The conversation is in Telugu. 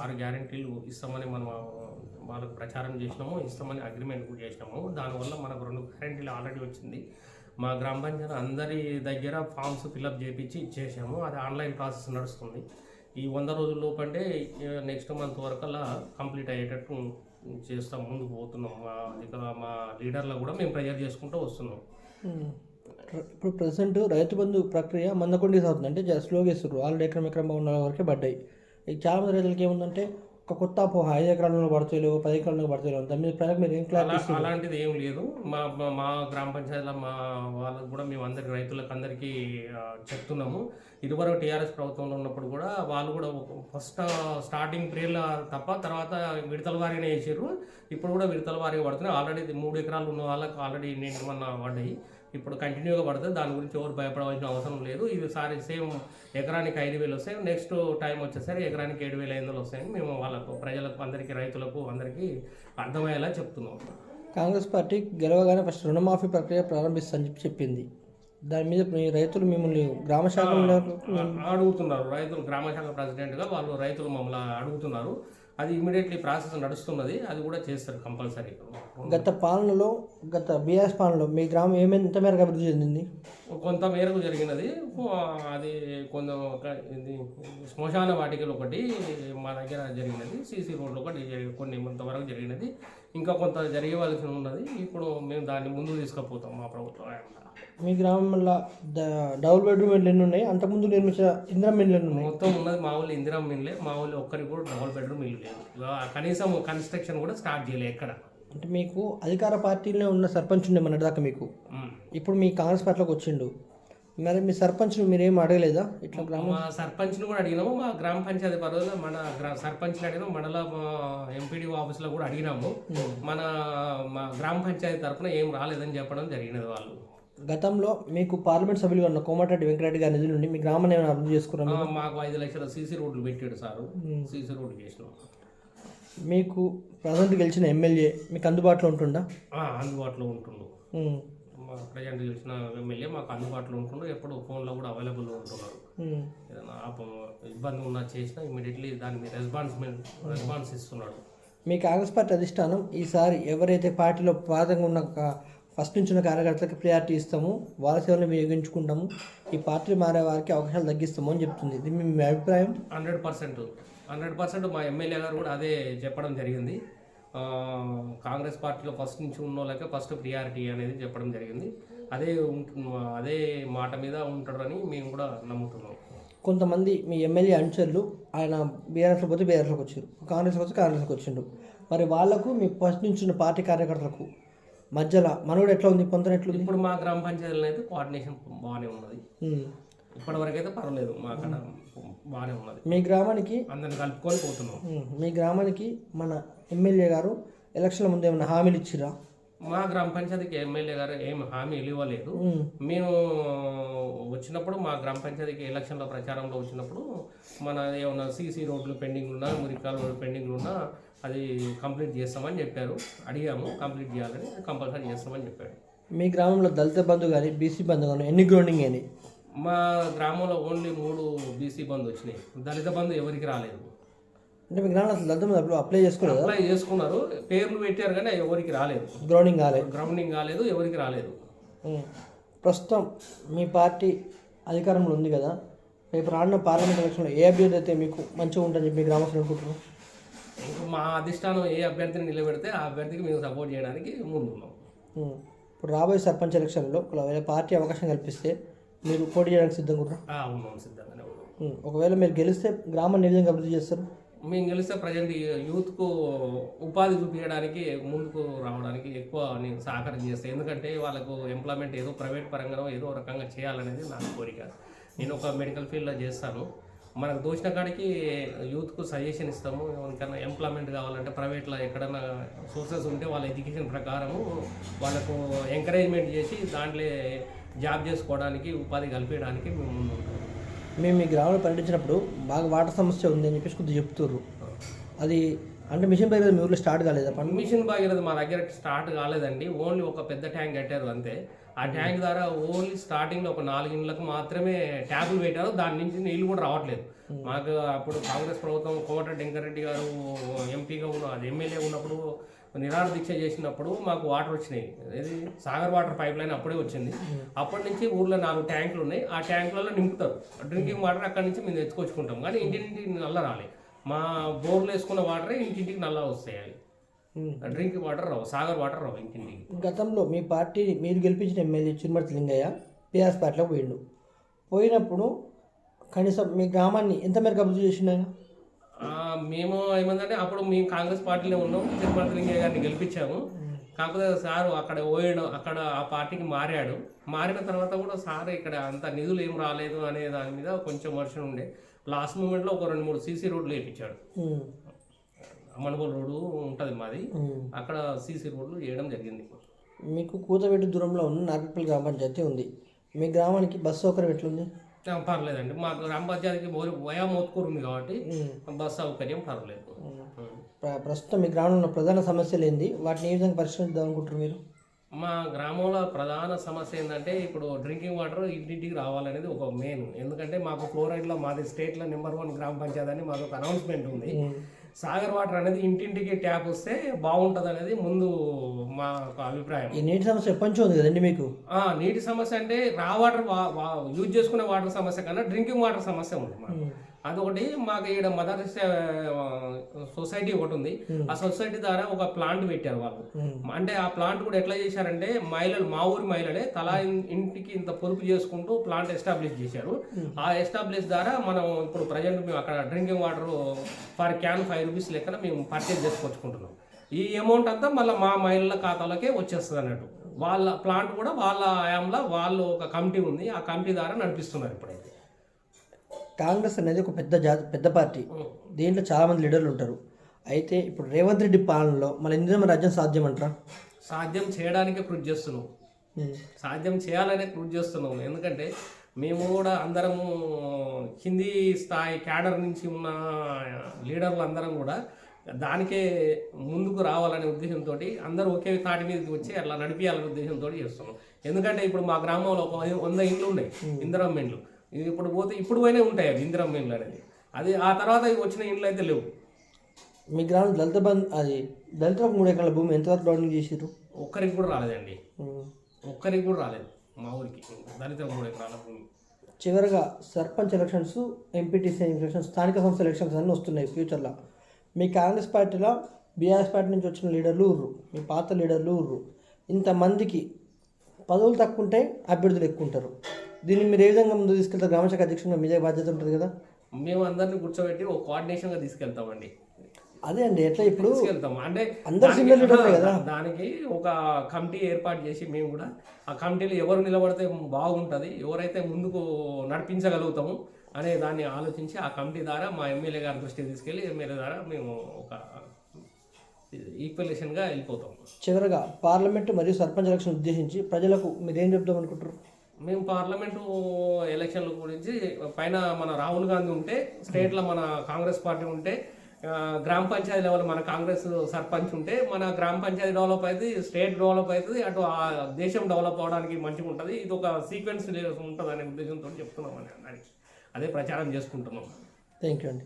6 గ్యారెంటీలు ఇస్తామని మనం వాళ్ళకు ప్రచారం చేసినాము, ఇస్తామని అగ్రిమెంట్ కూడా చేసినాము. దానివల్ల మనకు 2 గ్యారెంటీలు ఆల్రెడీ వచ్చింది. మా గ్రామ పంచాయతీ అందరి దగ్గర ఫామ్స్ ఫిలప్ చేయించి ఇచ్చేసాము. అది ఆన్లైన్ ప్రాసెస్ నడుస్తుంది. ఈ 100 రోజుల లోపంటే నెక్స్ట్ మంత్ వరకల్లా కంప్లీట్ అయ్యేటట్టు చేస్తాం, ముందుకు పోతున్నాం. మా లీడర్లో కూడా మేము ప్రెజర్ చేసుకుంటూ వస్తున్నాం. ఇప్పుడు ప్రజెంట్ రైతు బంధు ప్రక్రియ మందకొండికి సాగుతుంది, అంటే స్లోగా ఇస్తారు. ఆల్రెడీ ఎకరం ఉన్న వరకే పడ్డాయి. చాలా మంది రైతులకి ఏముందంటే ఒక కొత్త అపోహ 5 ఎకరాలలో పడతాయి, 10 ఎకరాలలో పడతాయి. దాని మీద ప్రజలకు మీరు ఏం క్లారిటీ? అలాంటిది ఏం లేదు. మా గ్రామ పంచాయతీలో మా వాళ్ళకు కూడా మేము రైతులకు అందరికీ చెప్తున్నాము. ఇదివరకు టీఆర్ఎస్ ప్రభుత్వంలో ఉన్నప్పుడు కూడా వాళ్ళు కూడా ఫస్ట్ స్టార్టింగ్ పీరియడ్లో తప్ప తర్వాత విడతల వారీనే వేసారు. ఇప్పుడు కూడా విడతల వారీగా పడుతున్నాయి. ఆల్రెడీ 3 ఎకరాలు ఉన్న వాళ్ళకి ఆల్రెడీ మొన్న పడ్డాయి. ఇప్పుడు కంటిన్యూగా పడుతుంది. దాని గురించి ఎవరు భయపడవలసిన అవసరం లేదు. ఇది సారి సేమ్ ఎకరానికి 5,000 వస్తాయి. నెక్స్ట్ టైం వచ్చేసరికి ఎకరానికి 7,500 వస్తాయని మేము వాళ్ళకు ప్రజలకు అందరికీ రైతులకు అందరికీ అర్థమయ్యేలా చెప్తున్నాం. కాంగ్రెస్ పార్టీ గెలవగానే ఫస్ట్ రుణమాఫీ ప్రక్రియ ప్రారంభిస్తుందని చెప్పింది. దాని మీద మీ రైతులు మిమ్మల్ని గ్రామ శాఖ అడుగుతున్నారు. రైతులు గ్రామ శాఖ ప్రెసిడెంట్గా వాళ్ళు రైతులు మమ్మల్ని అడుగుతున్నారు. అది ఇమీడియట్లీ ప్రాసెస్ నడుస్తున్నది. అది కూడా చేస్తారు కంపల్సరీ. గత బీఆర్ఎస్ పాలనలో మీ గ్రామం ఎంత మేరకు అభివృద్ధి చెందింది? కొంత మేరకు జరిగినది. అది ఇది శ్మశాన వాటికలు ఒకటి మా దగ్గర జరిగినది. సీసీ రోడ్లు ఒకటి కొన్ని కొంతవరకు జరిగినది. ఇంకా కొంత జరగవలసి ఉన్నది. ఇప్పుడు మేము దాన్ని ముందుకు తీసుకుపోతాం మా ప్రభుత్వం. మీ గ్రామంలో డబుల్ బెడ్రూమ్ ఇళ్ళు ఎన్ని ఉన్నాయి? అంతకుముందు నిర్మించిన ఇందిరమ్మ ఇళ్ళు ఉన్నాయి? మొత్తం ఉన్నది మా ఊళ్ళో ఇందిరమ్మ ఇళ్ళే. మా ఊళ్ళో ఒక్కరికి కూడా డబుల్ బెడ్రూమ్ ఇల్లు లేదు. కనీసం కన్స్ట్రక్షన్ కూడా స్టార్ట్ చేయలేదు ఎక్కడ. అంటే మీకు అధికార పార్టీలో ఉన్న సర్పంచ్ ఉండే మొన్నటిదాకా మీకు, ఇప్పుడు మీ కాంగ్రెస్ పార్టీలోకి వచ్చిండు. మరి మీ సర్పంచ్ను మీరేం అడగలేదా? ఇట్లా మా సర్పంచ్ను కూడా అడిగినాము. మా గ్రామ పంచాయతీ పరిధిలో మన సర్పంచ్ని అడిగినాము. మండల ఎంపీడీ ఆఫీస్లో కూడా అడిగినాము. మా గ్రామ పంచాయతీ తరఫున ఏం రాలేదని చెప్పడం జరిగినది. వాళ్ళు గతంలో మీకు పార్లమెంట్ సభ్యులుగా ఉన్న కోమటిరెడ్డి వెంకటరెడ్డి గారి నిధుల నుండి మీ గ్రామాన్ని ఏమైనా అభివృద్ధి చేసుకున్నాము? మాకు 5 లక్షల సీసీ రోడ్లు పెట్టాడు సారు. సీసీ రోడ్లు చేసినాం. మీకు ప్రజెంట్ గెలిచిన ఎమ్మెల్యే మీకు అందుబాటులో ఉంటుందా? అందుబాటులో ఉంటుండు. ప్రజెంట్ గెలిచిన ఎమ్మెల్యే మాకు అందుబాటులో ఉంటుండు. ఎప్పుడు ఫోన్లో కూడా అవైలబుల్లో ఉంటున్నారు. ఏదైనా ఇబ్బంది ఉన్నా చేసినా ఇమీడియట్లీ దాని మీద రెస్పాన్స్ ఇస్తున్నాడు. మీ కాంగ్రెస్ పార్టీ అధిష్టానం ఈసారి ఎవరైతే పార్టీలో పాతంగా ఉన్న ఫస్ట్ నుంచి ఉన్న కార్యకర్తలకు ప్రియారిటీ ఇస్తాము, వాళ్ళ సేవలను వినియోగించుకుంటాము, ఈ పార్టీ మారే వారికి అవకాశాలు తగ్గిస్తాము అని చెప్తుంది. ఇది మీ అభిప్రాయం? 100% మా ఎమ్మెల్యే గారు కూడా అదే చెప్పడం జరిగింది. కాంగ్రెస్ పార్టీలో ఫస్ట్ నుంచి ఉన్న వాళ్ళకే ఫస్ట్ ప్రియారిటీ అనేది చెప్పడం జరిగింది. అదే మాట మీద ఉంటాడని మేము కూడా నమ్ముతున్నాం. కొంతమంది మీ ఎమ్మెల్యే అనుచరులు ఆయన బీఆర్ఎస్లో పోతే బీఆర్ఎస్లోకి వచ్చారు, కాంగ్రెస్లో పోతే కాంగ్రెస్లోకి వచ్చిండు. మరి వాళ్ళకు మీ ఫస్ట్ నుంచి ఉన్న పార్టీ కార్యకర్తలకు మధ్యలో మనోడు ఎట్లా ఉంది, పొందన ఎట్లుంది? ఇప్పుడు మా గ్రామ పంచాయతీలో అయితే కోఆర్డినేషన్ బాగానే ఉన్నది. ఇప్పటివరకు అయితే పర్వాలేదు. మా అక్కడ బాగానే ఉన్నది. మీ గ్రామానికి అందరిని కలుపుకొని పోతున్నాం. మీ గ్రామానికి మన ఎమ్మెల్యే గారు ఎలక్షన్ల ముందు ఏమైనా హామీలు ఇచ్చిరా? మా గ్రామ పంచాయతీకి ఎమ్మెల్యే గారు ఏం హామీలు ఇవ్వలేదు. మేము వచ్చినప్పుడు మా గ్రామ పంచాయతీకి ఎలక్షన్ల ప్రచారంలో వచ్చినప్పుడు మన ఏమన్నా సీసీ రోడ్లు పెండింగ్ ఉన్నా, మురికాలు పెండింగ్లు ఉన్నా అది కంప్లీట్ చేస్తామని చెప్పారు. అడిగాము, కంప్లీట్ చేయాలని, కంపల్సరీ చేస్తామని చెప్పాడు. మీ గ్రామంలో దళిత బంధు కానీ బీసీ బంధు కానీ ఎన్ని గ్రౌండింగ్ అయినాయి? మా గ్రామంలో ఓన్లీ 3 బీసీ బంధు వచ్చినాయి. దళిత బంధు ఎవరికి రాలేదు. అంటే మీ గ్రామంలో అసలు దళిత బంధు అప్లై చేసుకున్నారు, పేర్లు పెట్టారు కానీ ఎవరికి రాలేదు. గ్రౌండింగ్ కాలేదు, ఎవరికి రాలేదు. ప్రస్తుతం మీ పార్టీ అధికారంలో ఉంది కదా, రేపు రానున్న పార్లమెంట్ ఎలక్షన్లో ఏ అభ్యర్థి అయితే మీకు మంచిగా ఉంటుందని చెప్పి మీ గ్రామస్తులు అనుకుంటున్నారు? మా అధిష్టానం ఏ అభ్యర్థిని నిలబెడితే ఆ అభ్యర్థికి మేము సపోర్ట్ చేయడానికి ముందున్నాం. ఇప్పుడు రాబోయే సర్పంచ్ ఎలక్షన్లో ఒకవేళ పార్టీ అవకాశం కల్పిస్తే మీరు పోటీ చేయడానికి సిద్ధంగా ఉన్నారా? ఉన్నాం, సిద్ధంగానే ఉన్నాం. ఒకవేళ మీరు గెలిస్తే గ్రామాన్ని ఏ విధంగా అభివృద్ధి చేస్తారు? మేము గెలిస్తే ప్రజెంట్ యూత్కు ఉపాధి చూపించడానికి, ముందుకు రావడానికి ఎక్కువ నేను సహకారం చేస్తాను. ఎందుకంటే వాళ్ళకు ఎంప్లాయ్మెంట్ ఏదో ప్రైవేట్ పరంగానో ఏదో రకంగా చేయాలనేది నా కోరిక. నేను ఒక మెడికల్ ఫీల్డ్లో చేస్తాను. మనకు దోచిన కాడికి యూత్కు సజెషన్ ఇస్తాము. ఎవరికైనా ఎంప్లాయ్మెంట్ కావాలంటే ప్రైవేట్లో ఎక్కడైనా సోర్సెస్ ఉంటే వాళ్ళ ఎడ్యుకేషన్ ప్రకారము వాళ్ళకు ఎంకరేజ్మెంట్ చేసి దాంట్లో జాబ్ చేసుకోవడానికి, ఉపాధి కల్పించడానికి మేము ముందు ఉంటాం. మేము మీ గ్రామంలో పర్యటించినప్పుడు బాగా వాటర్ సమస్య ఉంది అని చెప్పేసి కొద్దిగా చెప్తుర్రు. అది అంటే మిషన్ భగీరథ మీ ఊళ్ళో స్టార్ట్ కాలేదా? మిషన్ భగీరథ మా దగ్గర స్టార్ట్ కాలేదండి. ఓన్లీ ఒక పెద్ద ట్యాంక్ కట్టారు అంతే. ఆ ట్యాంక్ ద్వారా ఓన్లీ స్టార్టింగ్లో ఒక 4 ఇండ్లకు మాత్రమే ట్యాపులు పెట్టారు. దాని నుంచి నీళ్ళు కూడా రావట్లేదు. మాకు అప్పుడు కాంగ్రెస్ ప్రభుత్వం కోమటిరెడ్డి వెంకరెడ్డి గారు ఎంపీగా అది ఎమ్మెల్యే ఉన్నప్పుడు నిరాహార దీక్ష చేసినప్పుడు మాకు వాటర్ వచ్చినాయి. ఇది సాగర్ వాటర్ పైప్ లైన్ అప్పుడే వచ్చింది. అప్పటి నుంచి ఊర్లో 4 ట్యాంకులు ఉన్నాయి. ఆ ట్యాంకులలో నింపుతారు డ్రింకింగ్ వాటర్. అక్కడి నుంచి మేము తెచ్చుకొచ్చుకుంటాం. కానీ ఇంటింటికి నల్ల రాలే. మా బోర్లు వేసుకున్న వాటరే ఇంటింటికి నల్ల వస్తాయి. డ్రింకింగ్ వాటర్ రావు, సాగర్ వాటర్ రావు ఇంటింటికి. గతంలో మీ పార్టీ మీరు గెలిపించిన ఎమ్మెల్యే చిరుమర్తి లింగయ్య టీఆర్ఎస్ పార్టీలోకి పోయినప్పుడు కనీసం మీ గ్రామాన్ని ఎంత మేరకు అభివృద్ధి చేసిండు ఆయన? మేము ఏమంటే అప్పుడు మేము కాంగ్రెస్ పార్టీలో ఉన్నాం. తిరుపతి లింగయ్య గారిని గెలిపించాము. కాకపోతే సారు అక్కడ పోయాడు, అక్కడ ఆ పార్టీకి మారిన తర్వాత కూడా సార్ ఇక్కడ అంత నిధులు ఏం రాలేదు అనే దాని మీద కొంచెం వర్షం ఉండే. లాస్ట్ మూమెంట్లో ఒక 2-3 సీసీ రోడ్లు వేయించాడు. మణుగోలు రోడ్డు ఉంటుంది మాది, అక్కడ సీసీ రోడ్లు వేయడం జరిగింది. మీకు కూతవేటు దూరంలో ఉన్న నార్పల్లి గ్రామ పంచాయతీ ఉంది. మీ గ్రామానికి బస్సు సౌకర్యం ఎట్లుంది? పర్లేదండి. మాకు గ్రామ పంచాయతీకి వయా మోత్కూరు ఉంది కాబట్టి బస్ సౌకర్యం పర్లేదు. ప్రస్తుతం మీ గ్రామంలో ఉన్న ప్రధాన సమస్యలు ఏంది? వాటిని ఏ విధంగా పరిష్కరిద్దాం అనుకుంటారు మీరు? మా గ్రామంలో ప్రధాన సమస్య ఏంటంటే ఇప్పుడు డ్రింకింగ్ వాటర్ ఇంటింటికి రావాలనేది ఒక మెయిన్. ఎందుకంటే మాకు ఫ్లోరైడ్లో మాది స్టేట్లో నెంబర్ 1 గ్రామ పంచాయతీ అని మాకు ఒక అనౌన్స్మెంట్ ఉంది. సాగర్ వాటర్ అనేది ఇంటింటికి ట్యాప్ వస్తే బాగుంటుంది అనేది ముందు మా అభిప్రాయం. ఈ నీటి సమస్య ఎప్పటి నుంచి ఉంది కదండి మీకు? నీటి సమస్య అంటే రా వాటర్ యూజ్ చేసుకునే వాటర్ సమస్య కన్నా డ్రింకింగ్ వాటర్ సమస్య ఉంది మాకు. అదొకటి మాకు ఇక్కడ మదర్ సొసైటీ ఒకటి ఉంది. ఆ సొసైటీ ద్వారా ఒక ప్లాంట్ పెట్టారు వాళ్ళు. అంటే ఆ ప్లాంట్ కూడా ఎట్లా చేశారంటే మహిళలు, మా ఊరి మహిళలే తలా ఇంటికి ఇంత పొదుపు చేసుకుంటూ ప్లాంట్ ఎస్టాబ్లిష్ చేశారు. ఆ ఎస్టాబ్లిష్ ద్వారా మనం ఇప్పుడు ప్రజెంట్ మేము అక్కడ drinking water per can 5 rupees లెక్కన మేము పర్చేజ్ చేసుకొచ్చుకుంటున్నాం. ఈ అమౌంట్ అంతా మళ్ళీ మా మహిళల ఖాతాలోకే వచ్చేస్తుంది అన్నట్టు. వాళ్ళ ప్లాంట్ కూడా వాళ్ళ ఆయాంలో వాళ్ళు ఒక కమిటీ ఉంది. ఆ కమిటీ ద్వారా నడిపిస్తున్నారు ఇప్పుడైతే. కాంగ్రెస్ అనేది ఒక పెద్ద పార్టీ. దీంట్లో చాలామంది లీడర్లు ఉంటారు. అయితే ఇప్పుడు రేవంత్ రెడ్డి పాలనలో మన ఇందిరమ్మ రాజ్యం సాధ్యం అంటారా? సాధ్యం చేయడానికే కృషి చేస్తున్నాం. సాధ్యం చేయాలనే కృషి చేస్తున్నాం. ఎందుకంటే మేము కూడా అందరము కింది స్థాయి క్యాడర్ నుంచి ఉన్న లీడర్లు అందరం కూడా దానికే ముందుకు రావాలనే ఉద్దేశంతో అందరూ ఒకే తాటి మీదకి వచ్చి అట్లా నడిపించాలనే ఉద్దేశంతో చేస్తున్నాం. ఎందుకంటే ఇప్పుడు మా గ్రామంలో ఒక 100 ఇండ్లు ఉన్నాయి ఇందిరమ్మ ఇండ్లు. ఇప్పుడు పోతే ఇప్పుడు పోయినా ఉంటాయి అవి ఇందిరమ్మ ఇండ్లు అనేది. అది ఆ తర్వాత వచ్చిన ఇండ్లు అయితే లేవు. మీ గ్రామం దళితులకు 3 ఎకరాల భూమి ఎంతవరకు డౌన్లోడ్ చేసారు? ఒక్కరికి కూడా రాలేదండి. ఒక్కరికి కూడా రాలేదు మా ఊరికి దళితులకు 3 ఎకరాల భూమి. చివరిగా సర్పంచ్ ఎలక్షన్స్, ఎంపీటీసీ ఎలక్షన్స్, స్థానిక సంస్థ ఎలక్షన్స్ అన్నీ వస్తున్నాయి ఫ్యూచర్లో. మీ కాంగ్రెస్ పార్టీలో బీఆర్ఎస్ పార్టీ నుంచి వచ్చిన లీడర్లు ఉర్రు, మీ పాత లీడర్లు ఉర్రు. ఇంతమందికి పదవులు తక్కువ ఉంటాయి, అభ్యర్థులు ఎక్కువ ఉంటారు. దీన్ని మీరు ఏ విధంగా ముందు తీసుకెళ్తారు? గ్రామశాఖ అధ్యక్షుడిగా మీదే బాధ్యత ఉంటుంది కదా. మేము అందరినీ కూర్చోబెట్టి ఒక కోఆర్డినేషన్గా తీసుకెళ్తామండి. అదే అండి, ఎట్లా ఇప్పుడు తీసుకెళ్తాం అంటే దానికి ఒక కమిటీ ఏర్పాటు చేసి మేము కూడా ఆ కమిటీలో ఎవరు నిలబడితే బాగుంటుంది, ఎవరైతే ముందుకు నడిపించగలుగుతాము అనే దాన్ని ఆలోచించి ఆ కమిటీ ద్వారా మా ఎమ్మెల్యే గారి దృష్టికి తీసుకెళ్ళి ఎమ్మెల్యే ద్వారా మేము ఒక ఈక్వలేషన్గా వెళ్ళిపోతాం. చివరగా పార్లమెంటు మరియు సర్పంచ్ ఎలక్షన్ ఉద్దేశించి ప్రజలకు మీరు ఏం చెప్తాం అనుకుంటారు? మేము పార్లమెంటు ఎలక్షన్ల గురించి పైన మన రాహుల్ గాంధీ ఉంటే, స్టేట్లో మన కాంగ్రెస్ పార్టీ ఉంటే, గ్రామ పంచాయతీ లెవెల్ మన కాంగ్రెస్ సర్పంచ్ ఉంటే మన గ్రామ పంచాయతీ డెవలప్ అవుతుంది, స్టేట్ డెవలప్ అవుతుంది, అటు ఆ దేశం డెవలప్ అవడానికి మంచిగా ఉంటుంది. ఇది ఒక సీక్వెన్స్ ఉంటుంది అనే ఉద్దేశంతో చెప్తున్నాం అని అదే ప్రచారం చేసుకుంటున్నాం. థ్యాంక్ యూ అండి.